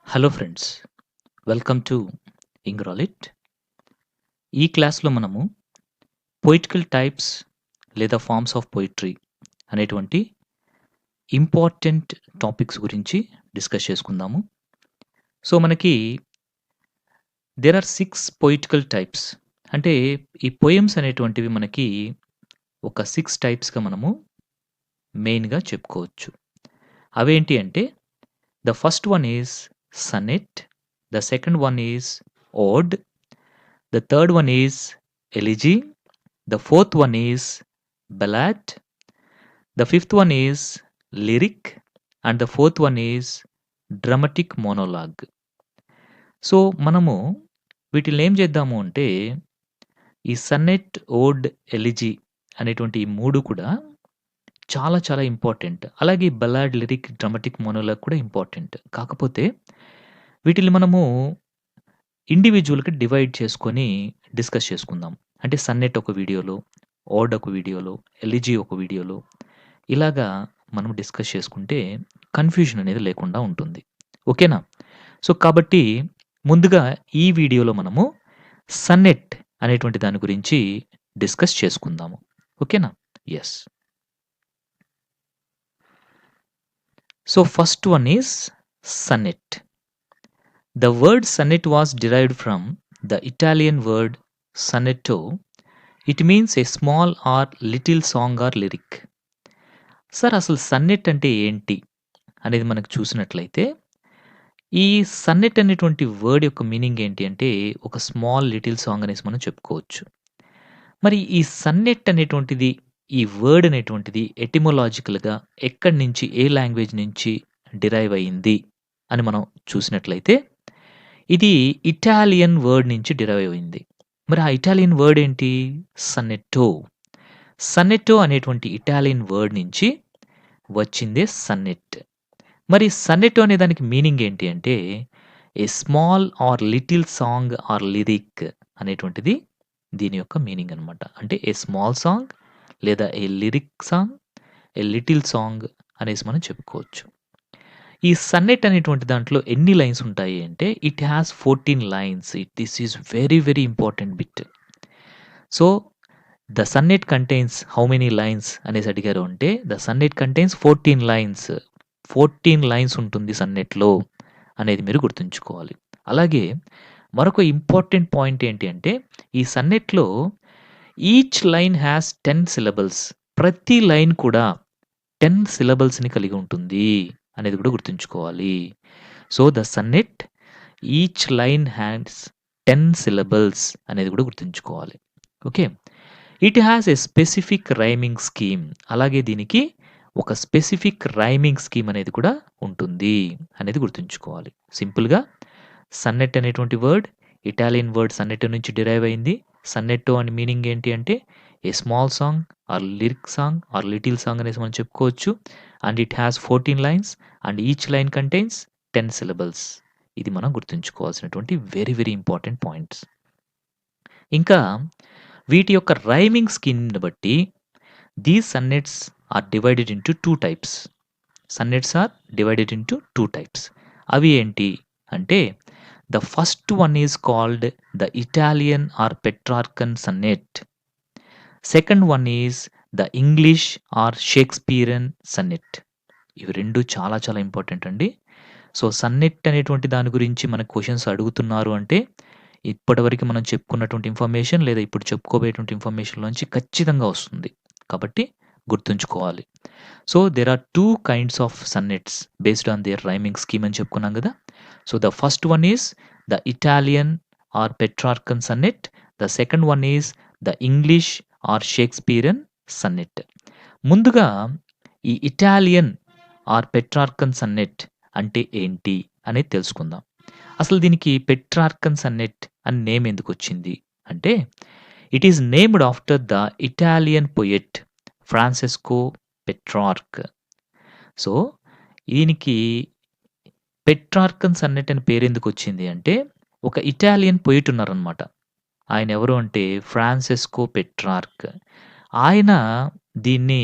Hello friends, welcome to Engralit. ఈ క్లాస్‌లో మనము పొయిటికల్ టైప్స్ లేదా ఫార్మ్స్ ఆఫ్ పొయిట్రీ అనేటువంటి ఇంపార్టెంట్ టాపిక్స్ గురించి డిస్కస్ చేసుకుందాము. సో, మనకి దేర్ ఆర్ 6 పొయిటికల్ టైప్స్. అంటే ఈ పోయెమ్స్ అనేటువంటివి మనకి ఒక 6 టైప్స్‌గా మనము మెయిన్‌గా చెప్పుకోవచ్చు. అవేంటి అంటే the first one is sonnet, the second one is ode, the third one is elegy, the fourth one is ballad, the fifth one is lyric, and the fourth one is dramatic monologue. So మనము వీటిని ఏం చేద్దాము అంటే ఈ Sonet, ఓడ్, elegy అనేటువంటి ఈ మూడు కూడా చాలా చాలా ఇంపార్టెంట్. అలాగే బలాడ్, లిరిక్, డ్రమాటిక్ మోనోలాగ్ కూడా ఇంపార్టెంట్. కాకపోతే వీటిని మనము ఇండివిజువల్‌గా డివైడ్ చేసుకొని డిస్కస్ చేసుకుందాం. అంటే సన్నెట్ ఒక వీడియోలో, ఓడ్ ఒక వీడియోలో, ఎలిజీ ఒక వీడియోలో ఇలాగా మనం డిస్కస్ చేసుకుంటే కన్‌ఫ్యూజన్ అనేది లేకుండా ఉంటుంది. ఓకేనా? సో, కాబట్టి ముందుగా ఈ వీడియోలో మనము సన్నెట్ అనేటువంటి దాని గురించి డిస్కస్ చేసుకుందాము. ఓకేనా? Yes. So, first one is sonnet. The word sonnet was derived from the Italian word sonetto. It means a small or little song or lyric. Sir అసలు సన్నెట్ అంటే ఏంటి అనేది మనకు చూసినట్లయితే ఈ సన్నెట్ అనేటువంటి వర్డ్ యొక్క మీనింగ్ ఏంటి అంటే ఒక స్మాల్ లిటిల్ సాంగ్ అనేసి మనం చెప్పుకోవచ్చు. మరి ఈ సన్నెట్ అనేటువంటిది ఈ వర్డ్ అనేటువంటిది ఎటిమోలాజికల్‌గా ఎక్కడి నుంచి ఏ లాంగ్వేజ్ నుంచి డిరైవ్ అయింది అని మనం చూసినట్లయితే ఇది ఇటాలియన్ వర్డ్ నుంచి డిరైవ్ అయింది. మరి ఆ ఇటాలియన్ వర్డ్ ఏంటి? సన్నెట్టో. సన్నెట్టో అనేటువంటి ఇటాలియన్ వర్డ్ నుంచి వచ్చిందే సన్నెట్. మరి సన్నెట్టో అనే దానికి మీనింగ్ ఏంటి అంటే a small or little song or lyric అనేటువంటిది దీని యొక్క మీనింగ్ అనమాట. అంటే ఏ స్మాల్ సాంగ్ లేదా a lyric song, a little song అనేసి మనం చెప్పుకోవచ్చు. ఈ సన్నెట్ అనేటువంటి దాంట్లో ఎన్ని లైన్స్ ఉంటాయి అంటే it has 14 lines. This is very very important bit. So the sonnet contains how many lines అనేసి అడిగారు అంటే the sonnet contains 14 lines. 14 lines ఉంటుంది సన్నెట్లో అనేది మీరు గుర్తుంచుకోవాలి. అలాగే మరొక ఇంపార్టెంట్ పాయింట్ ఏంటి అంటే ఈ సన్నెట్లో ఈచ్ లైన్ హ్యాస్ 10 సిలబుల్స్. ప్రతి లైన్ కూడా 10 సిలబుల్స్‌ని కలిగి ఉంటుంది అనేది కూడా గుర్తుంచుకోవాలి. So, the sonnet each line has 10 syllables అనేది కూడా గుర్తుంచుకోవాలి. Okay. It has a specific rhyming scheme. అలాగే దీనికి ఒక స్పెసిఫిక్ రైమింగ్ స్కీమ్ అనేది కూడా ఉంటుంది అనేది గుర్తుంచుకోవాలి. సింపుల్‌గా సన్నెట్ అనేటువంటి వర్డ్ ఇటాలియన్ వర్డ్ సన్నెట్టో నుంచి డిరైవ్ అయింది. సన్నెట్టో అని మీనింగ్ ఏంటి అంటే a small song or lyric song or little song అనేసి మనం చెప్పుకోవచ్చు. And it has 14 lines and each line contains 10 syllables. ఇది మనం గుర్తుంచుకోవాల్సినటువంటి వెరీ వెరీ ఇంపార్టెంట్ పాయింట్స్. ఇంకా వీటి యొక్క రైమింగ్ స్కీమ్‌ని బట్టి these sonnets are divided into 2 types. Sonnets are divided into 2 types. అవి ఏంటి అంటే the first one is called the Italian or Petrarchan sonnet. Second one is the English or Shakespearean sonnet. ఇవి 2 చాలా చాలా ఇంపార్టెంట్ అండి. So, Sonet అనేటువంటి దాని గురించి మనకు క్వెషన్స్ అడుగుతున్నారు అంటే ఇప్పటివరకు మనం చెప్పుకున్నటువంటి ఇన్ఫర్మేషన్ లేదా ఇప్పుడు చెప్పుకోబోయేటువంటి ఇన్ఫర్మేషన్‌లోంచి ఖచ్చితంగా వస్తుంది. కాబట్టి గుర్తుంచుకోవాలి. So, there are 2 kinds of sonnets based on their rhyming scheme అని చెప్పుకున్నాం కదా! So, the first one is the Italian or Petrarchan sonnet. The second one is the English or Shakespearean sonnet. ముందుగా ఈ ఇటాలియన్ ఆర్ పెట్రార్కన్ సన్నెట్ అంటే ఏంటి అనేది తెలుసుకుందాం. అసలు దీనికి పెట్రార్కన్ సన్నెట్ అని నేమ్ ఎందుకొచ్చింది అంటే it is named after the Italian poet Francesco Petrarch. So, దీనికి పెట్రార్కన్ సన్నెట్ అని పేరెందుకొచ్చింది అంటే ఒక ఇటాలియన్ పొయెట్ ఉన్నారనమాట. ఆయన ఎవరు అంటే ఫ్రాన్సెస్కో పెట్రార్క్. ఆయన దీన్ని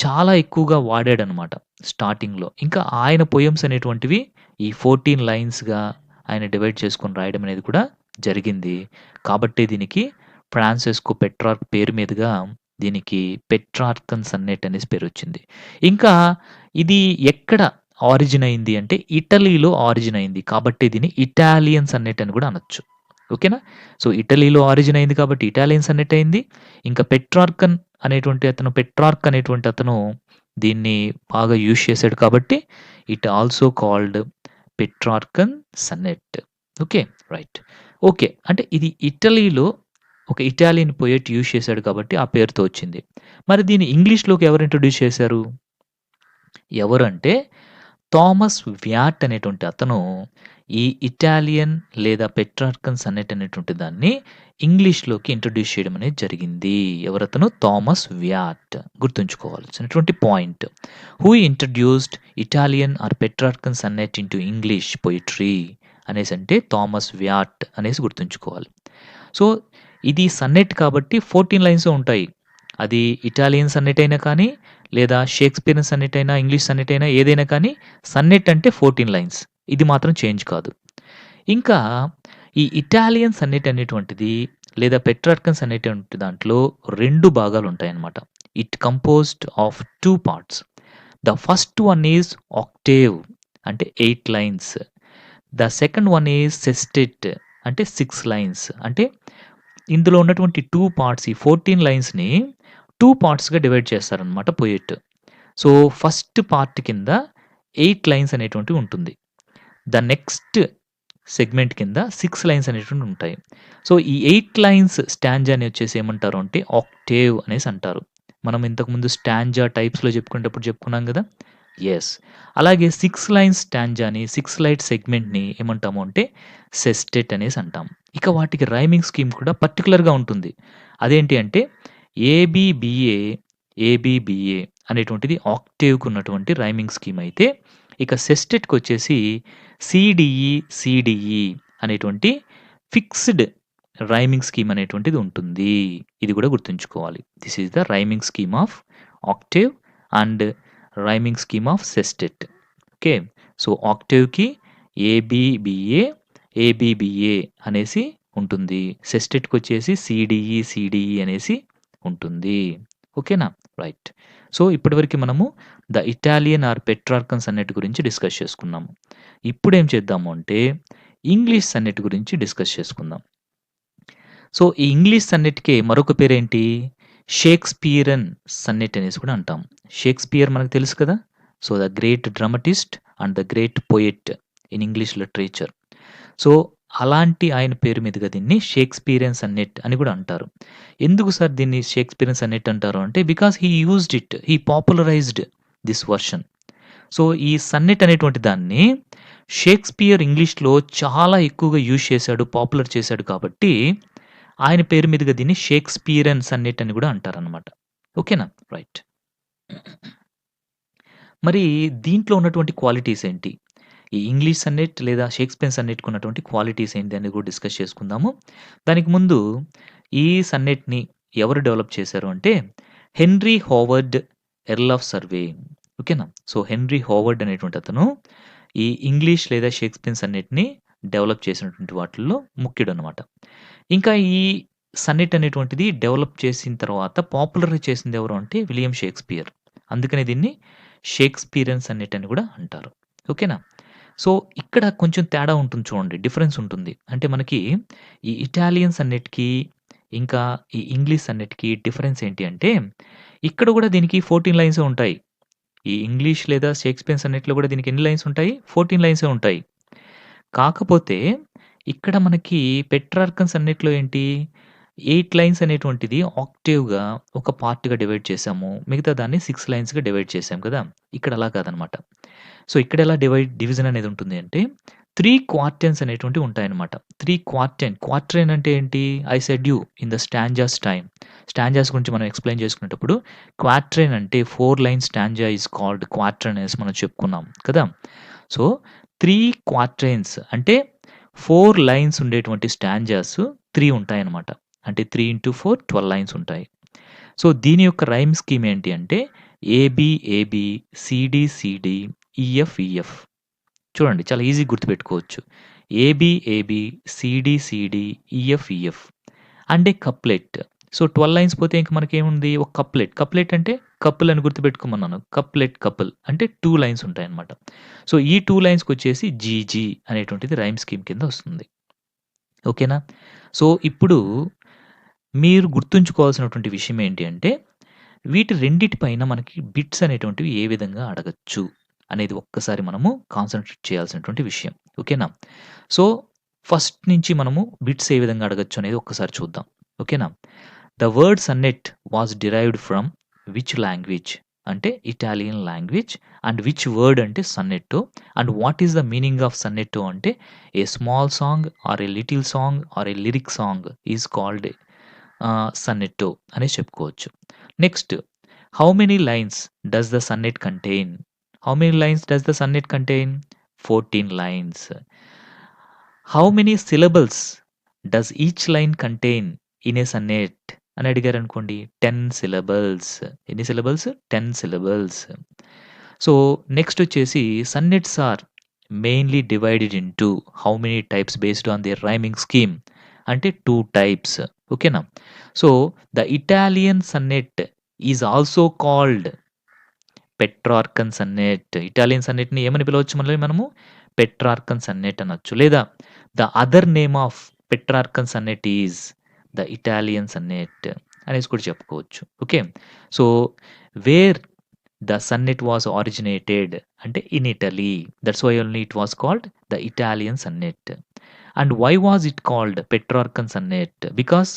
చాలా ఎక్కువగా వాడాడనమాట స్టార్టింగ్‌లో. ఇంకా ఆయన పోయెమ్స్ అనేటువంటివి ఈ 14 లైన్స్‌గా ఆయన డివైడ్ చేసుకొని రాయడం అనేది కూడా జరిగింది. కాబట్టే దీనికి ఫ్రాన్సెస్కో పెట్రార్క్ పేరు మీదుగా దీనికి పెట్రార్కన్ సన్నెట్ అనేసి పేరొచ్చింది. ఇంకా ఇది ఎక్కడ ఆరిజిన్ అయింది అంటే ఇటలీలో ఆరిజిన్ అయింది. కాబట్టే దీన్ని ఇటాలియన్ సన్నెట్ అని కూడా అనొచ్చు. ఓకేనా? సో, ఇటలీలో ఆరిజిన్ అయింది కాబట్టి ఇటాలియన్ సన్నెట్ అయింది. ఇంకా పెట్రార్క్ అనేటువంటి అతను దీన్ని బాగా యూజ్ చేశాడు కాబట్టి it also called Petrarchan sonnet. Okay. Right. Okay. అంటే ఇది ఇటలీలో ఒక ఇటాలియన్ పోయెట్ యూజ్ చేశాడు కాబట్టి ఆ పేరుతో వచ్చింది. మరి దీన్ని ఇంగ్లీష్‌లోకి ఎవరు ఇంట్రొడ్యూస్ చేశారు? ఎవరంటే థామస్ వ్యాట్ అనేటువంటి అతను ఈ ఇటాలియన్ లేదా పెట్రార్కన్ సన్నెట్ అనేటువంటి దాన్ని ఇంగ్లీష్‌లోకి ఇంట్రొడ్యూస్ చేయడం అనేది జరిగింది. ఎవరతను? Thomas Wyatt. గుర్తుంచుకోవాల్సినటువంటి point. Who introduced Italian or Petrarchan sonnet into English poetry అనేసంటే థామస్ వ్యాట్ అనేసి గుర్తుంచుకోవాలి. సో, ఇది సన్నెట్ కాబట్టి 14 లైన్సే ఉంటాయి. అది ఇటాలియన్ సన్నెట్ అయినా కానీ, లేదా షేక్స్‌పియర్ సన్నెట్ అయినా, ఇంగ్లీష్ సన్నెట్ అయినా ఏదైనా కానీ సన్నెట్ అంటే 14 లైన్స్. ఇది మాత్రం చేంజ్ కాదు. ఇంకా ఈ ఇటాలియన్ సన్నెట్ అనేటువంటిది లేదా పెట్రార్కన్ సన్నెట్ అనే దాంట్లో 2 భాగాలుంటాయన్నమాట. It composed of 2 parts. The first one is octave అంటే 8 lines. The second one is sestet అంటే 6 లైన్స్. అంటే ఇందులో ఉన్నటువంటి 2 పార్ట్స్ ఈ 14 లైన్స్‌ని 2 పార్ట్స్‌గా డివైడ్ చేస్తారనమాట పొయెట్. సో, ఫస్ట్ పార్ట్ కింద 8 లైన్స్ అనేటువంటివి ఉంటుంది. ద నెక్స్ట్ సెగ్మెంట్ కింద 6 లైన్స్ అనేటువంటివి ఉంటాయి. సో, ఈ 8 లైన్స్ స్టాంజాని వచ్చేసి ఏమంటారు అంటే ఆక్టేవ్ అనేసి అంటారు. మనం ఇంతకుముందు స్టాంజా టైప్స్‌లో చెప్పుకునేటప్పుడు చెప్పుకున్నాం గదా! యెస్. అలాగే 6 లైన్స్ స్టాంజాని 6 లైట్ సెగ్మెంట్‌ని ఏమంటాము అంటే సెస్టెట్ అనేసి అంటాం. ఇక వాటికి రైమింగ్ స్కీమ్ కూడా పర్టిక్యులర్‌గా ఉంటుంది. అదేంటి అంటే ఏబీబీఏ, ఏబీబీఏ అనేటువంటిది ఆక్టేవ్‌కి ఉన్నటువంటి రైమింగ్ స్కీమ్ అయితే, ఇక సెస్టెట్‌కొచ్చేసి సీడీఈ, సీడీఈ అనేటువంటి ఫిక్స్‌డ్ రైమింగ్ స్కీమ్ అనేటువంటిది ఉంటుంది. ఇది కూడా గుర్తుంచుకోవాలి. This is the rhyming scheme of octave and rhyming scheme of sestet. Okay. So, ఆక్టేవ్‌కి ఏబీబీఏ, ఏబీబీఏ అనేసి ఉంటుంది. సెస్టెట్‌కొచ్చేసి సీడీఈ, సీడీఈ అనేసి ఉంటుంది. ఓకేనా? రైట్. సో, ఇప్పటివరకు మనము the Italian or Petrarchan Sonet గురించి డిస్కస్ చేసుకున్నాము. ఇప్పుడేం చేద్దాము అంటే ఇంగ్లీష్ సన్నెట్ గురించి డిస్కస్ చేసుకుందాం. సో, ఈ ఇంగ్లీష్ సన్నెట్‌కే మరొక పేరేంటి? షేక్స్‌పియరన్ సన్నెట్ అనేసి కూడా అంటాం. షేక్స్‌పియర్ మనకు తెలుసు కదా! So, the great dramatist and the great poet in English literature. So, అలాంటి ఆయన పేరు మీదుగా దీన్ని షేక్స్‌పియరన్ సన్నెట్ అని కూడా అంటారు. ఎందుకు సార్ దీన్ని షేక్స్‌పియరన్ సన్నెట్ అంటారు అంటే because he used it. He popularised this version. So, ఈ సన్నెట్ అనేటువంటి దాన్ని షేక్స్‌పియర్ ఇంగ్లీష్‌లో చాలా ఎక్కువగా యూజ్ చేశాడు, పాపులర్ చేశాడు కాబట్టి ఆయన పేరు మీదుగా దీన్ని షేక్స్‌పియరన్ సన్నెట్ అని కూడా అంటారనమాట. ఓకేనా? రైట్. మరి దీంట్లో ఉన్నటువంటి క్వాలిటీస్ ఏంటి? ఈ ఇంగ్లీష్ సన్నెట్ లేదా షేక్స్‌పియర్ సన్నెట్‌కి ఉన్నటువంటి క్వాలిటీస్ ఏంటి అనేది కూడా డిస్కస్ చేసుకుందాము. దానికి ముందు ఈ సన్నెట్‌ని ఎవరు డెవలప్ చేశారు అంటే henry Howard earl of survey. ఓకేనా? సో, హెన్రీ హోవర్డ్ అనేటువంటి అతను ఈ ఇంగ్లీష్ లేదా షేక్స్‌పియర్ సన్నెట్‌ని డెవలప్ చేసినటువంటి వాటిల్లో ముఖ్యుడనమాట. ఇంకా ఈ సన్నెట్ అనేటువంటిది డెవలప్ చేసిన తర్వాత పాపులర్ చేసింది ఎవరు అంటే విలియం షేక్స్‌పియర్. అందుకనే దీన్ని షేక్స్‌పియరన్ సన్నెట్ అని కూడా అంటారు. ఓకేనా? సో, ఇక్కడ కొంచెం తేడా ఉంటుంది చూడండి. డిఫరెన్స్ ఉంటుంది. అంటే మనకి ఈ ఇటాలియన్ సన్నెట్‌కి, ఇంకా ఈ ఇంగ్లీష్ సన్నెట్‌కి డిఫరెన్స్ ఏంటి అంటే, ఇక్కడ కూడా దీనికి 14 లైన్సే ఉంటాయి. ఈ ఇంగ్లీష్ లేదా షేక్స్‌పియర్ సన్నెట్‌లో కూడా దీనికి ఎన్ని లైన్స్ ఉంటాయి? 14 లైన్సే ఉంటాయి. కాకపోతే ఇక్కడ మనకి పెట్రార్కన్ సన్నెట్‌లో ఏంటి 8 లైన్స్ అనేటువంటిది ఆక్టేవ్‌గా ఒక పార్ట్‌గా డివైడ్ చేశాము. మిగతా దాన్ని 6 లైన్స్‌గా డివైడ్ చేశాం కదా! ఇక్కడ అలా కాదనమాట. సో, ఇక్కడ ఎలా డివిజన్ అనేది ఉంటుంది అంటే 3 క్వార్టెన్స్ అనేటువంటివి ఉంటాయన్నమాట. 3 క్వార్టెన్ అంటే ఏంటి? I said you in the stanzas time. Stanzas గురించి మనం ఎక్స్‌ప్లెయిన్ చేసుకునేటప్పుడు క్వార్టెన్ అంటే 4 లైన్ స్టాంజా ఈస్ కాల్డ్ క్వార్టెన్ అనేసి మనం చెప్పుకున్నాం కదా! సో, 3 క్వార్టెన్స్ అంటే 4 లైన్స్ ఉండేటువంటి స్టాంజాస్ 3 ఉంటాయన్నమాట. అంటే 3 ఇంటూ 4 12 లైన్స్ ఉంటాయి. సో, దీని యొక్క రైమ్ స్కీమ్ ఏంటి అంటే AB AB, CD CD, EF EF. చూడండి చాలా ఈజీగా గుర్తుపెట్టుకోవచ్చు. AB AB, CD CD, EF EF. And a couplet. So 12 lines పోతే ఇంక మనకేముంది? ఒక కప్లెట్. కప్లెట్ అంటే కపుల్ అని గుర్తుపెట్టుకోమన్నాను. కప్లెట్ కపుల్ అంటే 2 లైన్స్ ఉంటాయన్నమాట. సో ఈ 2 లైన్స్‌కొచ్చేసి జీజీ అనేటువంటిది రైమ్ స్కీమ్ కింద వస్తుంది. ఓకేనా? సో ఇప్పుడు మీరు గుర్తుంచుకోవాల్సినటువంటి విషయం ఏంటి అంటే, వీటి రెండిటి పైన మనకి బిట్స్ అనేటువంటివి ఏ విధంగా అడగొచ్చు అనేది ఒక్కసారి మనము కాన్సంట్రేట్ చేయాల్సినటువంటి విషయం. ఓకేనా? సో ఫస్ట్ నుంచి మనము బిట్స్ ఏ విధంగా అడగొచ్చు అనేది ఒక్కసారి చూద్దాం. ఓకేనా? The word sonnet was derived from which language అంటే Italian language. And which word అంటే sonetto. And what is the meaning of sonetto అంటే a small song or a little song or a lyric song is called sonetto అనేసి చెప్పుకోవచ్చు. Next, how many lines does the sonnet contain? How many lines does the sonnet contain? 14 lines. How many syllables does each line contain in A Sonet అని అడిగారనుకోండి, 10 syllables. ఎన్ని syllables? 10 syllables. So next వచ్చేసి sonnets are mainly divided into how many types based on their rhyming scheme అంటే 2 types. ఓకేనా? So the Italian sonnet is also called Petrarchan sonnet. Italian సన్నెట్‌ని ఏమని పిలవచ్చు మళ్ళీ మనము? పెట్రార్కన్ సన్నెట్ అనొచ్చు. లేదా the other name of Petrarchan sonnet is the Italian sonnet అనేసి కూడా చెప్పుకోవచ్చు. Okay. So where the sonnet was originated అంటే in Italy. That's why only it was called the Italian sonnet. And why was it called Petrarchan sonnet? Because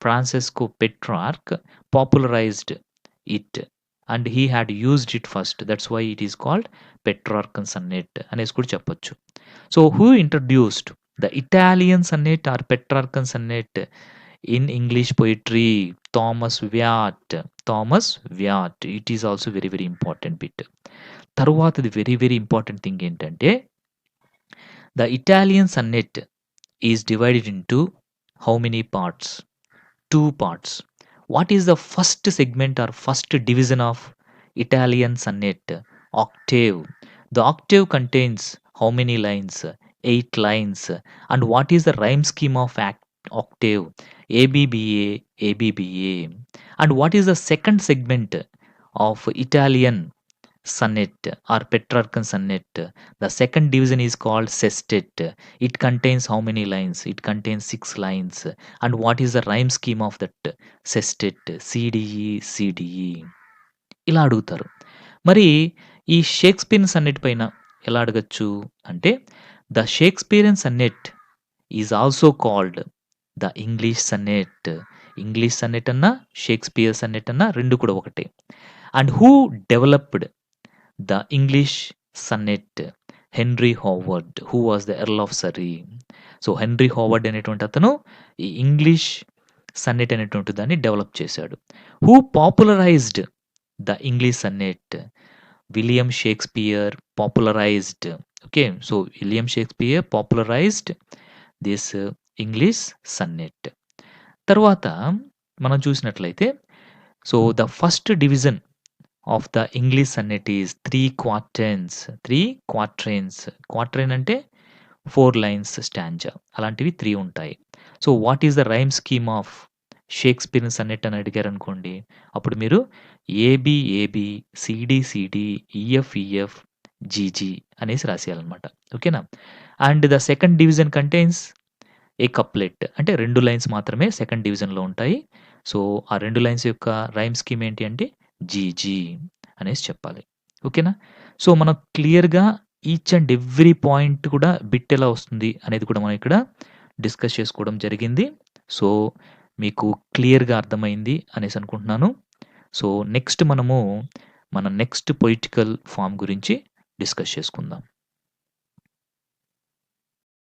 Francesco Petrarch popularized it and he had used it first. That's why it is called Petrarchan sonnet అనేసి కూడా చెప్పొచ్చు. So who introduced the Italian sonnet or Petrarchan sonnet in English poetry? Thomas Wyatt. Thomas Wyatt. It is also very very important bit. తరువాతది very very important thing ఏంటంటే the Italian sonnet is divided into how many parts? 2 parts. What is the first segment or first division of Italian sonnet? Octave. The octave contains how many lines? 8 lines. And what is the rhyme scheme of octave? ABBA, ABBA. And what is the second segment of Italian sonnet or Petrarchan sonnet? The second division is called sestet. It contains how many lines? It contains 6 lines. And what is the rhyme scheme of that sestet? CDE, CDE. ఇలా అడుగుతారు. మరి ఈ Shakespeare Sonet పైన ఎలా అడగచ్చు అంటే the Shakespearean sonnet is also called the English sonnet. English sonnet అన్నా Shakespeare sonnet అన్నా రెండు కూడా ఒకటే. And who developed the English sonnet? Henry Howard, who was the Earl of Surrey. So Henry Howard అనేటువంటి అతను ఈ ఇంగ్లీష్ సన్నెట్ అనేటువంటి దాన్ని డెవలప్ చేశాడు. Who popularized the English sonnet? William Shakespeare popularized. Okay. So William Shakespeare popularized this English sonnet. తర్వాత మనం చూసినట్లయితే so the first division of the English sonnet is 3 quatrains. 3 quatrains. Quatrain అంటే 4 lines stanza. అలాంటివి 3 ఉంటాయి. So what is the rhyme scheme of Shakespeare sonnet అని అడిగారనుకోండి, అప్పుడు మీరు AB AB, CD CD, EF EF, GG అనేసి రాసేయాలన్నమాట. ఓకేనా? And the second division contains a couplet అంటే 2 లైన్స్ మాత్రమే సెకండ్ డివిజన్‌లో ఉంటాయి. సో ఆ 2 లైన్స్ యొక్క రైమ్ స్కీమ్ ఏంటి అంటే జీజీ అనేసి చెప్పాలి. ఓకేనా? సో మనం క్లియర్‌గా ఈచ్ అండ్ ఎవ్రీ పాయింట్ కూడా బిట్ ఎలా వస్తుంది అనేది కూడా మనం ఇక్కడ డిస్కస్ చేసుకోవడం జరిగింది. సో మీకు క్లియర్‌గా అర్థమైంది అనేసి అనుకుంటున్నాను. సో నెక్స్ట్ మనము మన నెక్స్ట్ పొయిటికల్ ఫార్మ్ గురించి డిస్కస్ చేసుకుందాం.